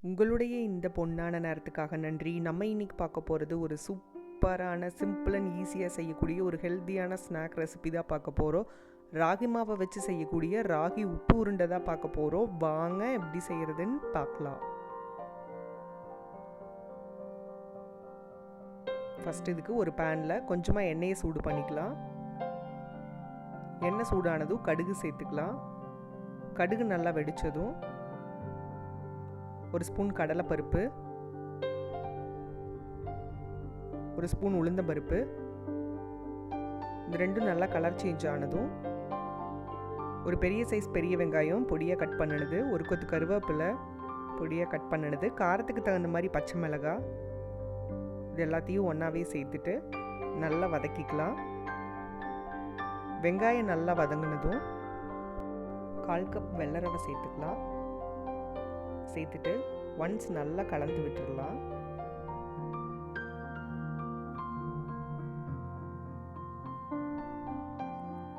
உங்களுடைய இந்த பொன்னான நேரத்துக்காக நன்றி. நம்ம இன்னைக்கு பார்க்க போகிறது ஒரு சூப்பரான சிம்பிள் அண்ட் ஈஸியாக செய்யக்கூடிய ஒரு ஹெல்த்தியான ஸ்நாக் ரெசிபி தான் பார்க்க போகிறோம். ராகி மாவை வச்சு செய்யக்கூடிய ராகி உப்பு உருண்டை தான் பார்க்க போகிறோம். வாங்க எப்படி செய்கிறதுன்னு பார்க்கலாம். ஃபஸ்ட் இதுக்கு ஒரு பேனில் கொஞ்சமாக எண்ணெயை சூடு பண்ணிக்கலாம். எண்ணெய் சூடானதும் கடுகு சேர்த்துக்கலாம். கடுகு நல்லா வெடித்ததும் ஒரு ஸ்பூன் கடலைப்பருப்பு, ஒரு ஸ்பூன் உளுந்தம்பருப்பு, இந்த ரெண்டும் நல்லா கலர் சேஞ்ச் ஆனதும் ஒரு பெரிய சைஸ் பெரிய வெங்காயம் பொடியாக கட் பண்ணினது, ஒரு கொத்து கருவேப்பிலை பொடியாக கட் பண்ணினது, காரத்துக்கு தகுந்த மாதிரி பச்சை மிளகாய், இது எல்லாத்தையும் ஒன்றாவே சேர்த்துட்டு நல்லா வதக்கிக்கலாம். வெங்காயம் நல்லா வதங்கினதும் 1/4 கப் வெள்ளை ரவை சேர்த்துக்கலாம். சேர்த்துட்டு ஒன்ஸ் நல்லா கலந்து விட்டுடலாம்.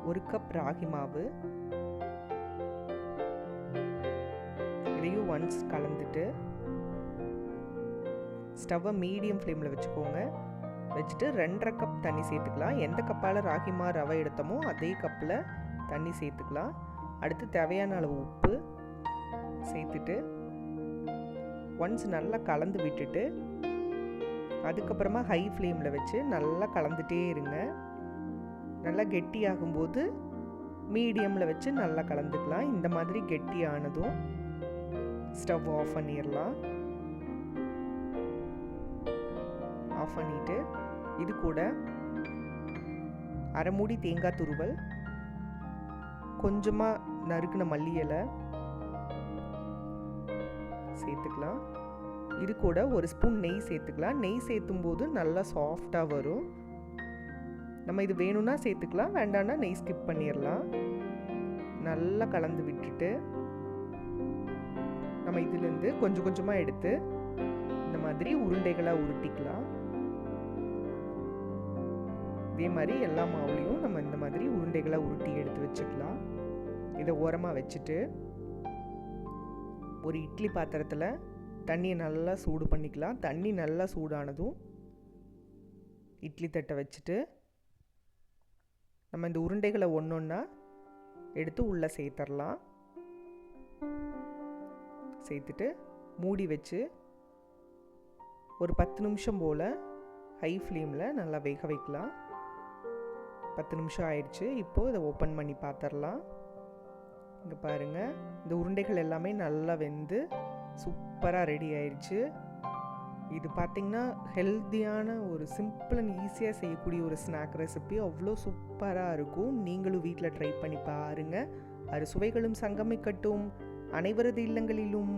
ஒரு கப் ராகி மாவு, இதையும் ஒன்ஸ் கலந்துட்டு ஸ்டவ்வை மீடியம் ஃப்ளேமில் வச்சுக்கோங்க. வச்சுட்டு 2.5 கப் தண்ணி சேர்த்துக்கலாம். எந்த கப்பால் ராகி மாவு ரவை எடுத்தோமோ அதே கப்பில் தண்ணி சேர்த்துக்கலாம். அடுத்து தேவையான அளவு உப்பு சேர்த்துட்டு ஒன்ஸ் நல்லா கலந்து விட்டுட்டு அதுக்கப்புறமா ஹை ஃப்ளேமில் வச்சு நல்லா கலந்துட்டே இருங்க. நல்லா கெட்டியாகும்போது மீடியமில் வச்சு நல்லா கலந்துக்கலாம். இந்த மாதிரி கெட்டியானதும் ஸ்டவ் ஆஃப் பண்ணிடலாம். ஆஃப் பண்ணிவிட்டு இது கூட அரை மூடி தேங்காய் துருவல், கொஞ்சமாக நறுக்கின மல்லி இலை சேர்த்துக்கலாம். இது கூட ஒரு ஸ்பூன் நெய் சேர்த்துக்கலாம். நெய் சேர்த்தும் போது நல்லா சாஃப்டாக வரும். நம்ம இது வேணும்னா சேர்த்துக்கலாம், வேண்டாம்னா நெய் ஸ்கிப் பண்ணிடலாம். நல்லா கலந்து விட்டுட்டு நம்ம இதுலேருந்து கொஞ்சம் கொஞ்சமாக எடுத்து இந்த மாதிரி உருண்டைகளாக உருட்டிக்கலாம். இதே மாதிரி எல்லா மாவுலையும் நம்ம இந்த மாதிரி உருண்டைகளாக உருட்டி எடுத்து வச்சுக்கலாம். இதை ஓரமாக வச்சுட்டு ஒரு இட்லி பாத்திரத்தில் தண்ணியை நல்லா சூடு பண்ணிக்கலாம். தண்ணி நல்லா சூடானதும் இட்லி தட்டை வச்சுட்டு நம்ம இந்த உருண்டைகளை ஒன்றொன்னா எடுத்து உள்ளே சேர்த்துடலாம். சேர்த்துட்டு மூடி வச்சு ஒரு 10 நிமிஷம் போல் ஹை ஃப்ளேமில் நல்லா வேக வைக்கலாம். 10 நிமிஷம் ஆயிடுச்சு. இப்போது இதை ஓப்பன் பண்ணி பார்த்துடலாம். இங்கே பாருங்கள், இந்த உருண்டைகள் எல்லாமே நல்லா வெந்து சூப்பராக ரெடி ஆயிடுச்சு. இது பார்த்திங்கன்னா ஹெல்த்தியான ஒரு சிம்பிள் அண்ட் ஈஸியாக செய்யக்கூடிய ஒரு ஸ்நாக் ரெசிபி. அவ்வளோ சூப்பராக இருக்கும். நீங்களும் வீட்டில் ட்ரை பண்ணி பாருங்கள். அறுசுவைகளும் சங்கமிக்கட்டும். அனைவரது இல்லங்களிலும்